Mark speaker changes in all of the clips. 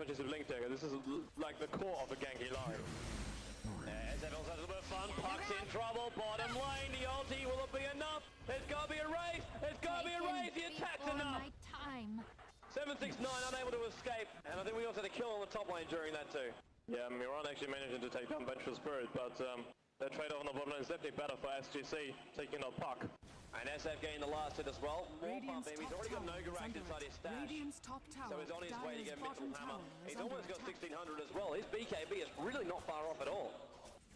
Speaker 1: switches to Blink Dagger. This is like the core of a ganky line.
Speaker 2: SF also has a little bit of fun. Puck's in trouble. Bottom lane. The ulti. Will it be enough? It's got to be a race. It's got to be a race. The attack's enough. 769 unable to escape. And I think we also had a kill on the top lane during that too.
Speaker 1: Yeah, Miran actually managing to take down Vengeful Spirit, but their trade-off on the bottom lane is definitely better for SGC, taking out Puck.
Speaker 2: And SF getting the last hit as well. More pumping. He's already got Nogarak inside his stash. So he's on his way to get a Mithril Hammer. He's almost got 1600 as well. His BKB is really not far off at all.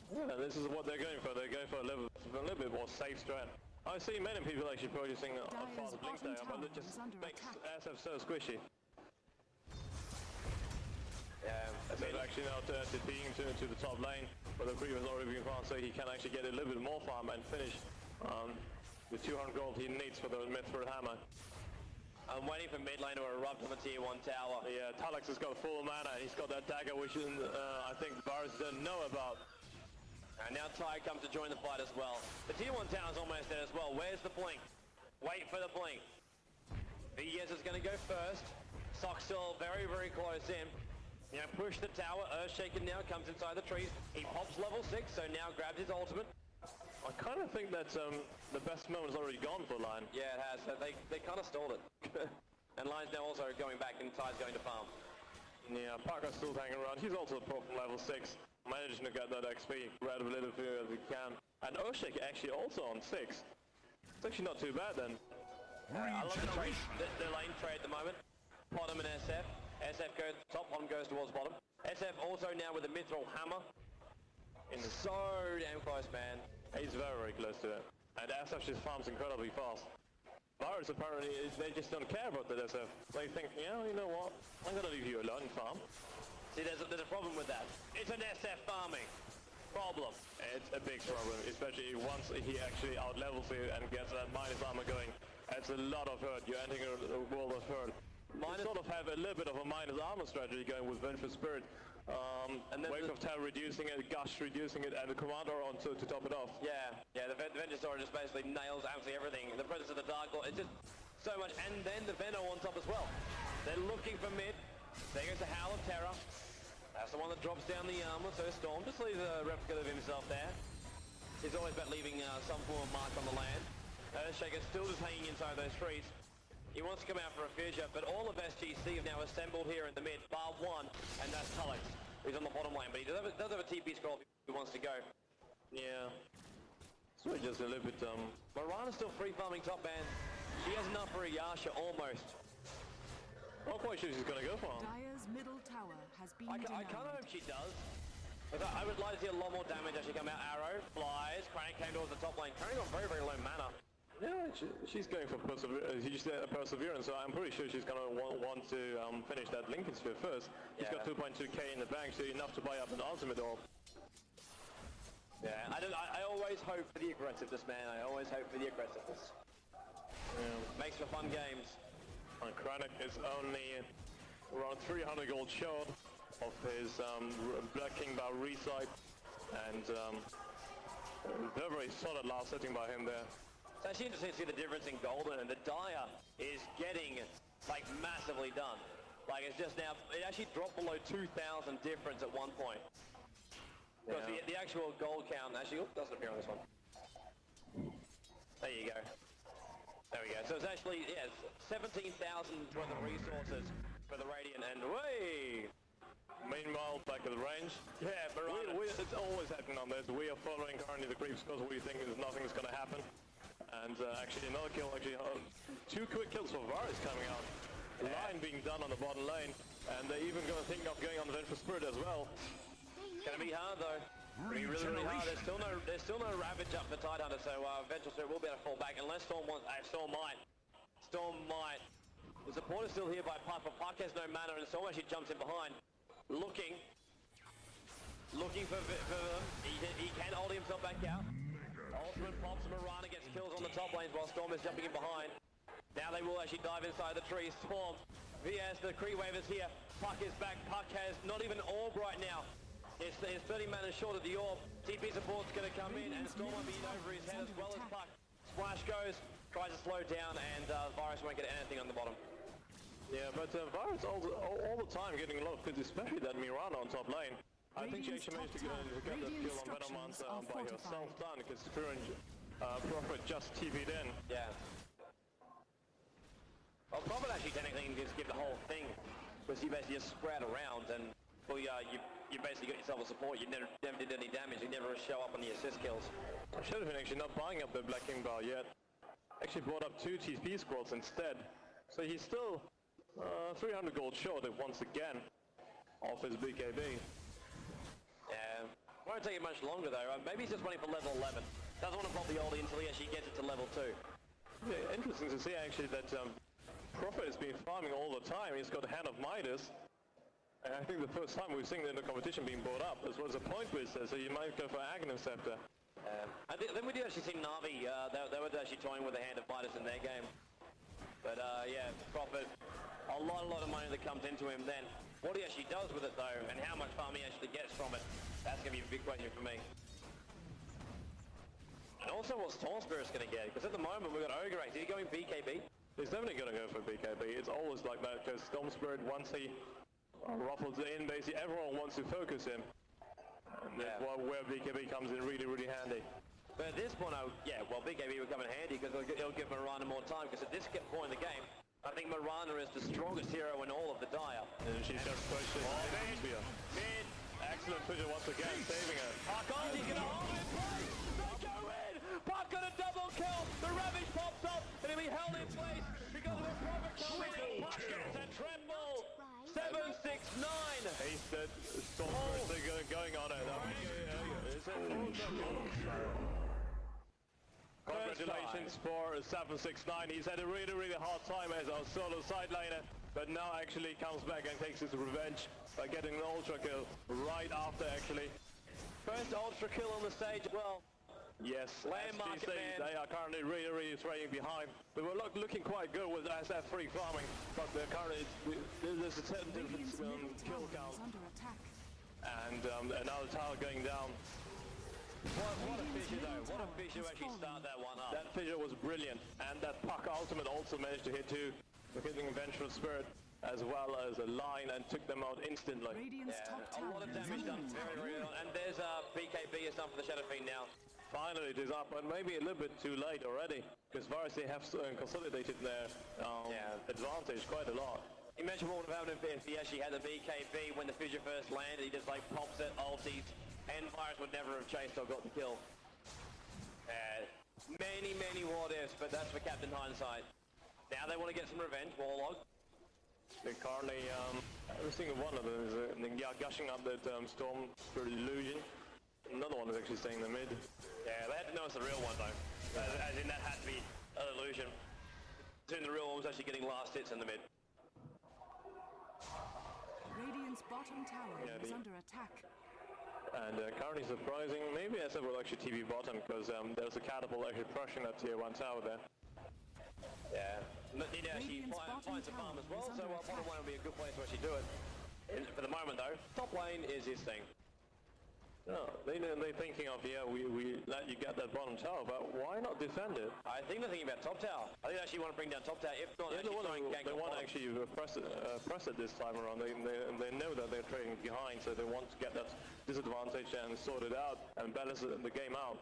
Speaker 1: Yeah, this is what they're going for. They're going for a little bit more safe strat. I see many people actually producing a fast Blink Dagger, but it just makes SF so squishy.
Speaker 2: Yeah,
Speaker 1: they've actually now turned the being to the top lane, but the creep has already been fast, so he can actually get a little bit more farm and finish the 200 gold he needs for the Mithril Hammer.
Speaker 2: I'm waiting for mid lane to erupt on the tier 1 tower.
Speaker 1: Yeah, Talix has got full mana, and he's got that dagger, which I think Varus doesn't know about.
Speaker 2: And now Ty comes to join the fight as well. The tier 1 tower is almost there as well. Where's the blink? Wait for the blink. VS is going to go first. Sock's still very, very close in. You know, push the tower. Earthshaker now comes inside the trees. He pops level 6, so now grabs his ultimate.
Speaker 1: I kind of think that the best moment is already gone for Lion.
Speaker 2: Yeah, it has. They kind of stalled it. And Lion's now also going back, and Ty's going to farm.
Speaker 1: Yeah, Parker's still hanging around. He's also pro from level 6. Managing to get that XP, grab a little bit as he can. And Earthshaker actually also on 6. It's actually not too bad then.
Speaker 2: I love the trade, the lane trade at the moment. Bottom and SF. SF goes top, bottom goes towards bottom. SF also now with the Mithril Hammer. So damn close, man.
Speaker 1: He's very, very close to it. And SF just farms incredibly fast. Virus apparently, they just don't care about the SF. They think, yeah, you know what, I'm gonna leave you alone, farm.
Speaker 2: See, there's a problem with that. It's an SF farming problem.
Speaker 1: It's a big problem, especially once he actually out-levels you and gets that minus armor going. It's a lot of hurt. You're entering a world of hurt. You sort of have a little bit of a minus armor strategy going with Vengeful Spirit. And then Wake of Terror reducing it, Gush reducing it, and the Commander on to top it off.
Speaker 2: Yeah, the Vengeance Sword just basically nails absolutely everything. The presence of the Dark Lord, it's just so much. And then the Venom on top as well. They're looking for mid. There goes the Howl of Terror. That's the one that drops down the armor, so Storm just leaves a replica of himself there. He's always about leaving some form of mark on the land. Earthshaker's still just hanging inside those trees. He wants to come out for a fissure, but all of SGC have now assembled here in the mid, bar one, and that's Tullox, who's on the bottom lane, but he does have a TP scroll if he wants to go.
Speaker 1: Yeah. So just a little bit,
Speaker 2: Mirana's still free farming top man. She has enough for a Yasha, almost.
Speaker 1: Not quite sure she's going to go for him.
Speaker 3: Dire's middle tower has been
Speaker 2: I kind of hope she does. I would like to see a lot more damage actually come out. Arrow, flies, Crank came towards the top lane. Crank on very, very low mana.
Speaker 1: Yeah, she's going for perseverance, so I'm pretty sure she's going to want to finish that Lincoln Sphere first. He's got 2.2k in the bank, so enough to buy up an ultimate orb.
Speaker 2: Yeah, I always hope for the aggressiveness, man. I always hope for the aggressiveness.
Speaker 1: Yeah.
Speaker 2: Makes for fun games.
Speaker 1: And Kranich is only around 300 gold short of his Black King Bar reside, and very, very solid last setting by him there.
Speaker 2: It's actually interesting to see the difference in Golden, and the Dire is getting like massively done. Like it's just now, it actually dropped below 2,000 difference at one point. Because the actual gold count actually doesn't appear on this one. There you go. There we go. So it's actually, yeah, 17,000 worth of resources for the Radiant, and way.
Speaker 1: Meanwhile, back at the range.
Speaker 2: Yeah, Mirana.
Speaker 1: It's always happening on this. We are following currently the creeps because we think nothing's going to happen. And actually another kill, two quick kills for Varus coming out. Line being done on the bottom lane, and they're even going to think of going on the Vengeful Spirit as well.
Speaker 2: It's going to be hard though. Really, really hard. There's still no Ravage up for Tidehunter, so Vengeful Spirit will be able to fall back unless Storm wants. Storm might. The support is still here by Puck, but Puck has no mana, and Storm actually jumps in behind, looking for them. He can hold himself back out. Ultimate pops, Mirana gets kills on the top lanes while Storm is jumping in behind. Now they will actually dive inside the trees. Storm, VS, the Kree wave is here. Puck is back. Puck has not even orb right now. It's 30 mana short of the orb. TP support's going to come in, and Storm will be over his head as well as Puck. Splash goes, tries to slow down, and Virus won't get anything on the bottom.
Speaker 1: Yeah, but Virus all the time getting a lot of kills, especially that Mirana on top lane. I think she actually managed to get that kill on Venomancer by herself done, because current Prophet just TP'd in.
Speaker 2: Yeah. Well, Prophet actually technically can just give the whole thing, because you basically just spread around and well, you basically got yourself a support. You never did any damage. You never show up on the assist kills.
Speaker 1: I should have been actually not buying up the Black King bar yet. Actually brought up 2 TP squads instead. So he's still 300 gold short once again off his BKB.
Speaker 2: Yeah, won't take it much longer though. Maybe he's just running for level 11. Doesn't want to pop the oldie until he actually gets it to level 2.
Speaker 1: Yeah, interesting to see actually that Prophet has been farming all the time. He's got a Hand of Midas. And I think the first time we've seen in the competition being brought up, as well as a point booster, so you might go for Aghanim Scepter.
Speaker 2: I think then we did actually see Na'Vi, they were actually toying with a Hand of Midas in their game. But yeah, Prophet, a lot of money that comes into him then. What he actually does with it though, and how much farm he actually gets from it, that's going to be a big question for me. And also what Storm Spirit's going to get, because at the moment we've got Ogre Ace. Is he going BKB?
Speaker 1: He's definitely going to go for BKB. It's always like that, because Storm Spirit, once he ruffles in, basically everyone wants to focus him. And that's where BKB comes in really handy.
Speaker 2: But at this point, yeah, well, BKB will come in handy because it'll give Mirana more time, because at this point in the game, I think Mirana is the strongest hero in all of the Dire.
Speaker 1: And she's just pushing mid. Excellent vision once again, saving her.
Speaker 2: He's going to hold it in place. They go in. Puck got a double kill. The Ravage pops up, and he'll be held in place because of a Prophet coming in. Puck gets a triple. 7-6-9.
Speaker 1: Hasted, Storm Spirit going on it. Congratulations for 7-6-9. He's had a really hard time as our solo side laner, but now actually comes back and takes his revenge by getting an ultra kill right after actually.
Speaker 2: First ultra kill on the stage as well.
Speaker 1: Yes,
Speaker 2: Landmark
Speaker 1: SGC, they are currently really trailing behind. They were looking quite good with SF3 farming, but they're currently, there's a certain difference in kill count. And another tower going down.
Speaker 2: What a fissure though, what a fissure to actually start that one up.
Speaker 1: That fissure was brilliant, and that Puck ultimate also managed to hit too, hitting Vengeful Spirit as well as a line and took them out instantly.
Speaker 2: Yeah, a lot of damage done very well, and there's BKB is done for the Shadow Fiend now.
Speaker 1: Finally it is up, but maybe a little bit too late already, because Varus, they have consolidated their advantage quite a lot.
Speaker 2: Imagine what would have happened if he actually had the BKB when the fissure first landed. He just like pops it, ulties, and Virus would never have chased or got the kill. Many what ifs, but that's for Captain Hindsight. Now they want to get some revenge, Warlog.
Speaker 1: They're currently, every single one of them is gushing up that Storm Spirit illusion. Another one is actually staying in the mid.
Speaker 2: Yeah, they had to know it's the real one though. As in that had to be an illusion. Soon the real one was actually getting last hits in the mid.
Speaker 3: Radiant's bottom tower is under attack.
Speaker 1: And currently surprising, maybe SF will actually TV bottom, because there's a catapult actually crushing that tier 1 tower there.
Speaker 2: Yeah, need to actually find some farm as well, so bottom lane will be a good place to actually do it. For the moment though, top lane is his thing.
Speaker 1: No, they're thinking of, yeah, we let you get that bottom tower, but why not defend it?
Speaker 2: I think they're thinking about top tower. I think they actually want to bring down top tower, if not
Speaker 1: they want to actually press it this time around. They know that they're trading behind, so they want to get that disadvantage and sort it out and balance the game out.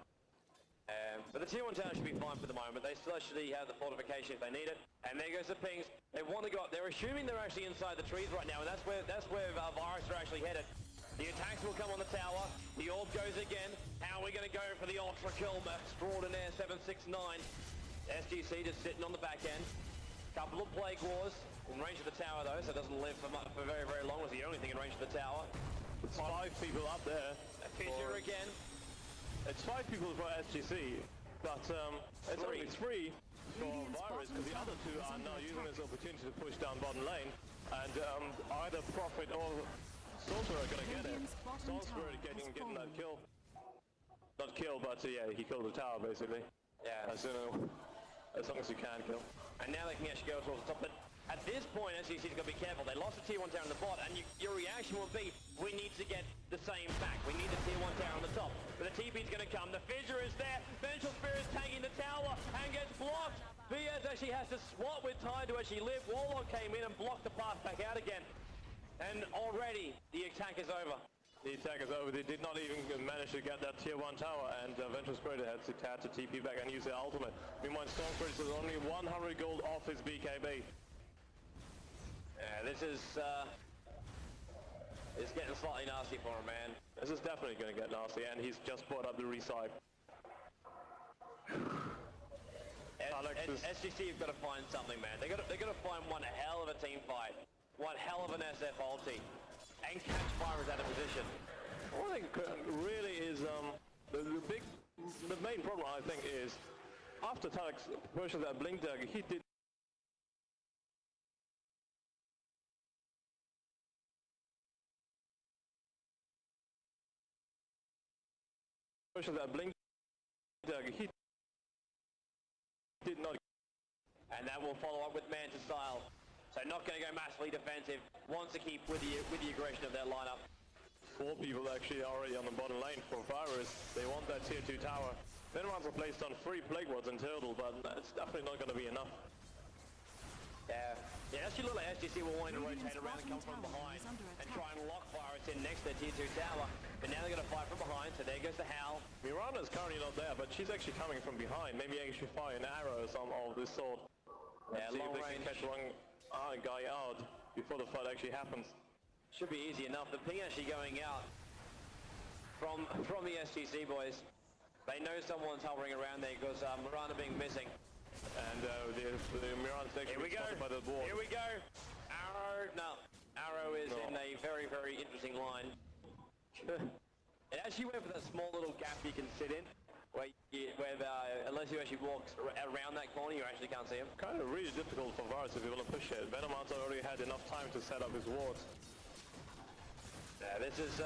Speaker 2: But the tier 1 tower should be fine for the moment. They still actually have the fortification if they need it. And there goes the pings. They want to go up. They're assuming they're actually inside the trees right now, and that's where Virus are actually headed. The attacks will come on the tower. The orb goes again. How are we going to go for the ultra kill extraordinaire 769? SGC just sitting on the back end. Couple of Plague Wars in range of the tower though, so it doesn't live for very long. It's the only thing in range of the tower.
Speaker 1: It's 5 people up there.
Speaker 2: A fissure again.
Speaker 1: It's 5 people for SGC, but it's only 3 for Virus, because the other 2 are now using this opportunity to push down bottom lane, and either Prophet or Sorcerer are going to get it. Sorcerer getting that kill. Not kill, but yeah, he killed the tower basically.
Speaker 2: Yeah.
Speaker 1: As long as you can kill.
Speaker 2: And now they can actually go towards the top. But at this point, SGC's got to be careful. They lost the tier 1 tower on the bot, and your reaction will be, we need to get the same back. We need the tier 1 tower on the top. But the TP's going to come. The fissure is there. Vengeful Spirit is taking the tower and gets blocked. VS actually has to swap with Tide to much she lived. Warlock came in and blocked the path back out again. And already the attack is over.
Speaker 1: The attack is over. They did not even manage to get that tier 1 tower, and Venture Spirit had to TP back and use their ultimate. Meanwhile, Storm Spirit is only 100 gold off his BKB.
Speaker 2: Yeah, this is it's getting slightly nasty for him, man.
Speaker 1: This is definitely going to get nasty, and he's just brought up the reside.
Speaker 2: SGC have got to find something, man. They got to find one hell of a team fight, one hell of an SF ulti, and catch Virus out of position.
Speaker 1: What I think really is the main problem, I think, is after Talix pushes that blink dagger, he did did not.
Speaker 2: And that will follow up with Manta style. So not going to go massively defensive. Wants to keep with the aggression of their lineup.
Speaker 1: 4 people actually already on the bottom lane for Virus. They want that tier 2 tower. Then ones are placed on 3 Plague Wards in total, but it's definitely not going to be enough.
Speaker 2: Yeah, actually look like SGC will want to rotate around and come from behind and try and lock Virus in next to their tier 2 tower. But now they're going to fight from behind, so there goes the Howl.
Speaker 1: Mirana's currently not there, but she's actually coming from behind. Maybe actually fire an arrow or some of this sort.
Speaker 2: Yeah,
Speaker 1: see
Speaker 2: long
Speaker 1: if they
Speaker 2: range.
Speaker 1: can catch one guy out before the fight actually happens.
Speaker 2: Should be easy enough. The ping actually going out from the SGC boys. They know someone's hovering around there because Mirana being missing.
Speaker 1: And the Mirana's actually spotted by the board.
Speaker 2: Here we go. Arrow. No. Arrow is in a very, very interesting line. It actually went for that small little gap you can sit in, where unless you actually walk around that corner, you actually can't see him.
Speaker 1: Kind of really difficult for Varus if you want to push it. Venomancer already had enough time to set up his wards.
Speaker 2: Yeah, this is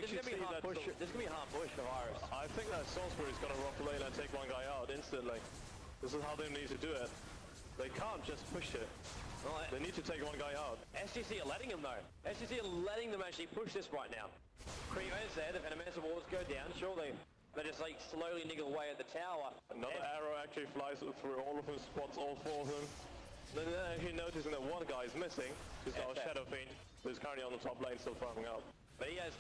Speaker 2: this is going to be a hard push. This is going to be a hard push for Virus.
Speaker 1: I think that Salisbury is going to rock the lane and take one guy out instantly. This is how they need to do it. They can't just push it.
Speaker 2: Well,
Speaker 1: they need to take one guy out.
Speaker 2: SGC are letting him though. SGC are letting them actually push this right now. Primo is there, the Venomancer wards go down. Surely they just like slowly niggle away at the tower.
Speaker 1: Another arrow actually flies through all of them, spots all 4 of them. Then actually noticing that one guy is missing, who's our Shadow Fiend, who's currently on the top lane still farming out.
Speaker 2: But he has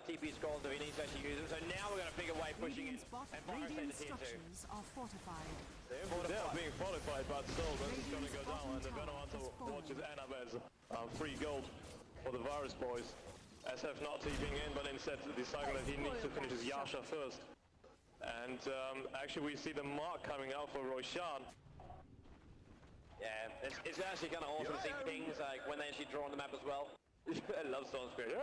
Speaker 2: TP scrolls if he needs to actually use them. So now we're going to pick away, pushing in. And Virus take the tier 2.
Speaker 3: Are fortified.
Speaker 1: They're being fortified, but still this is going to go down, and the Venomancer watches Annabez 3 gold for the Virus boys. SF not TPing in, but instead deciding that he needs to finish his Yasha first. And actually we see the mark coming out for Roshan.
Speaker 2: Yeah, it's actually kind of awesome to see pings like when they actually draw on the map as well. I love Storm Spirit.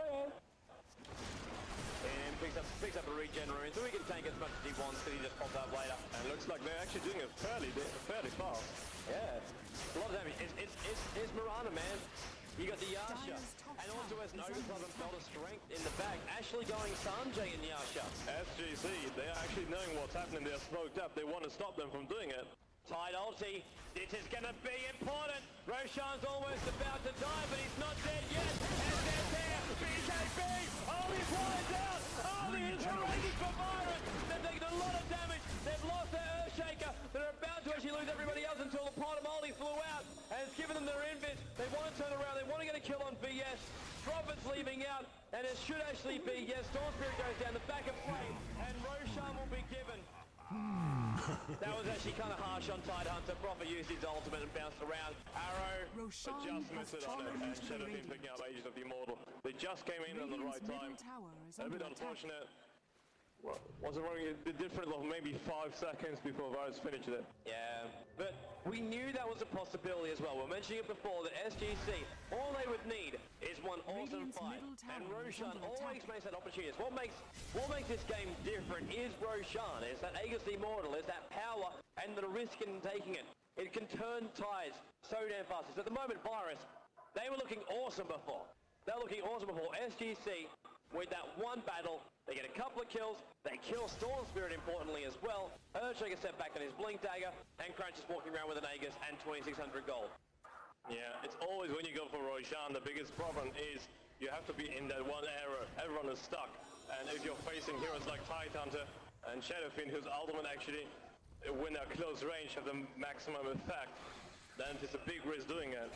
Speaker 2: And picks up a regen rune, so he can tank as much as he wants till he just pops up later.
Speaker 1: And it looks like they're actually doing it fairly fast.
Speaker 2: Yeah, a lot of damage. It's Mirana, man. You got the Yasha, and also has no Southern Belt of Strength in the back. Actually going Sanjay in Yasha.
Speaker 1: SGC, they're actually knowing what's happening. They're smoked up. They want to stop them from doing it.
Speaker 2: Tide ulti. This is going to be important. Roshan's almost about to die, but he's not dead yet. And they're there. BKB. Oh, he flies out. Oh, the interrogation for Virus. They've taken a lot of damage. They've lost their Earthshaker. They're about to actually lose everybody else until the pot of molly flew out. And it's given them their invis. They want to turn around. They want to get a kill on VS. Prophet's leaving out. And it should actually be, yes, Storm Spirit goes down the back of play. And Roshan will be given. That was actually kind of harsh on Tidehunter. Prophet used his ultimate and bounced around. Arrow
Speaker 3: Roshan
Speaker 1: just missed it on it and should have been picking up Agents of the Immortal. They just came in at the right time. A bit unfortunate. Well, wasn't running the difference of maybe 5 seconds before Virus finished it.
Speaker 2: Yeah, but we knew that was a possibility as well. We're mentioning it before that SGC, all they would need is one awesome fight. And Roshan always makes that opportunity. What makes this game different is Roshan. It's that Aegis Immortal, it's that power and the risk in taking it. It can turn tides so damn fast. So at the moment, Virus, they were looking awesome before. They're looking awesome before. SGC, with that one battle, they get a couple of kills, they kill Storm Spirit importantly as well. Earthshaker set back on his Blink Dagger, and Crunch is walking around with an Aegis and 2,600 gold.
Speaker 1: Yeah, it's always when you go for Roshan, the biggest problem is you have to be in that one area. Everyone is stuck. And if you're facing heroes like Tidehunter and Shadowfiend, whose ultimate actually when they're close range have the maximum effect, then it's a big risk doing it.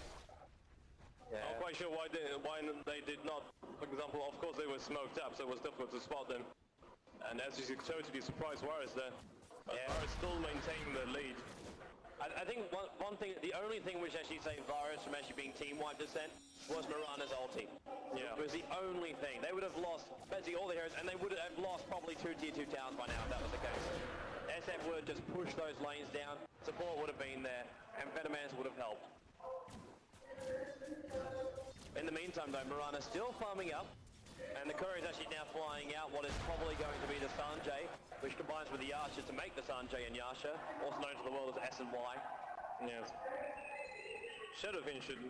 Speaker 2: Yeah.
Speaker 1: I'm quite sure why they did not. For example, of course they were smoked up, so it was difficult to spot them. And SGC totally surprised Varus there. Varus still maintaining the lead.
Speaker 2: I think one thing, the only thing which actually saved Varus from actually being team wiped descent was Mirana's ulti.
Speaker 1: Yeah.
Speaker 2: It was the only thing. They would have lost basically all the heroes, and they would have lost probably 2 tier 2 towns by now if that was the case. SF would have just pushed those lanes down, support would have been there, and Venomans would have helped. In the meantime though, Mirana's still farming up, and the Courier is actually now flying out what is probably going to be the Sanjay, which combines with the Yasha to make the Sanjay and Yasha, also known to the world as S and Y.
Speaker 1: Yes. Shadowfin should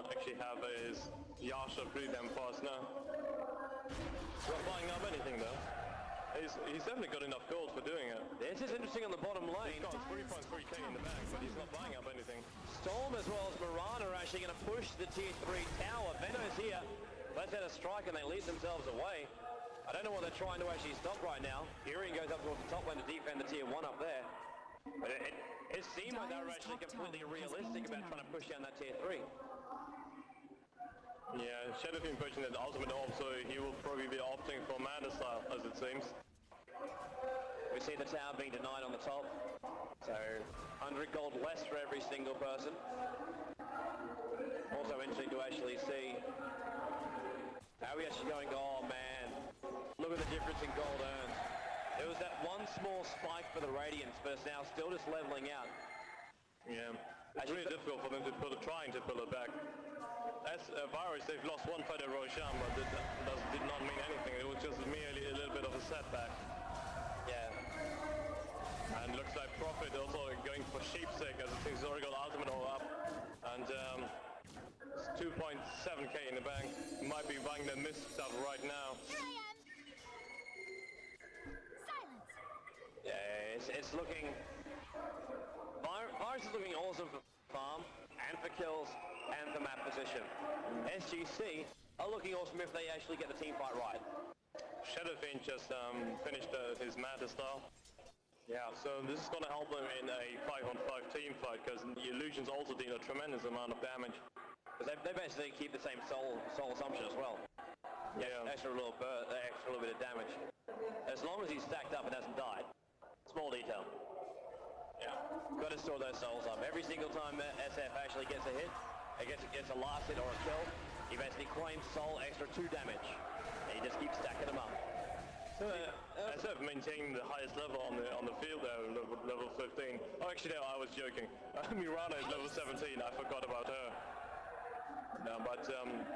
Speaker 1: actually have his Yasha pretty damn fast now. Not buying up anything though. He's definitely got enough gold for doing it.
Speaker 2: This is interesting on the bottom lane.
Speaker 1: He's got 3.3k in the bank, but he's not buying up anything.
Speaker 2: Storm as well as Mirana are actually going to push the tier 3 tower. Veno's here. Let's hit a strike and they lead themselves away. I don't know what they're trying to actually stop right now. Irian goes up towards the top lane to defend the tier 1 up there. But it seemed like they were actually completely realistic about trying to push down that tier 3.
Speaker 1: Yeah, Shadowfin pushing that ultimate orb, so he will probably be opting for Mana style, as it seems.
Speaker 2: We see the tower being denied on the top. So 100 gold less for every single person. Also interesting to actually see how we actually going, oh man, look at the difference in gold earned. It was that one small spike for the Radiance, but it's now still just leveling out.
Speaker 1: Yeah, it's really difficult for them to trying to pull it back. As Varus, they've lost one fight at Roshan, but that did not mean anything. It was just merely a little bit of a setback.
Speaker 2: Yeah.
Speaker 1: And looks like Prophet also going for sheepsake, as it seems he's already got ultimate all up. And 2.7k in the bank. Might be buying the mist stuff right now.
Speaker 4: Here I am. Silence.
Speaker 2: Yeah, it's looking... Varus is looking awesome for farm, and for kills, and for map position. SGC are looking awesome if they actually get the team fight right.
Speaker 1: Shadowfin just finished his Manta style. Yeah, so this is going to help them in a 5-on-5 team fight, because the illusions also deal a tremendous amount of damage.
Speaker 2: Because they basically keep the same soul assumption as well.
Speaker 1: Yeah.
Speaker 2: Extra little bit of damage. As long as he's stacked up and hasn't died. Small detail.
Speaker 1: Yeah.
Speaker 2: Got to store those souls up. Every single time SF actually gets a hit, gets a last hit or a kill, he basically claims soul extra 2 damage. And he just keeps stacking them up.
Speaker 1: SF maintaining the highest level on the field there, level 15. Oh, actually, no, I was joking. Mirana is level 17. I forgot about her. No, but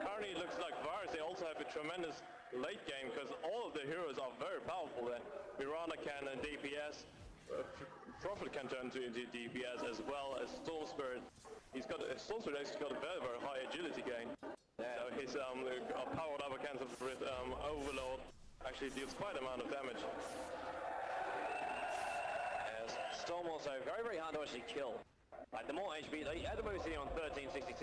Speaker 1: currently it looks like Varus, they also have a tremendous late game, because all of the heroes are very powerful there. Mirana can DPS. Prophet can turn to DPS, as well as Storm Spirit. Storm Spirit actually got a very, very high agility gain. Yeah. So his powered up against with Overload actually deals quite an amount of damage.
Speaker 2: Storm also very, very hard to actually kill. Like the more HP, at the moment he's on 1362,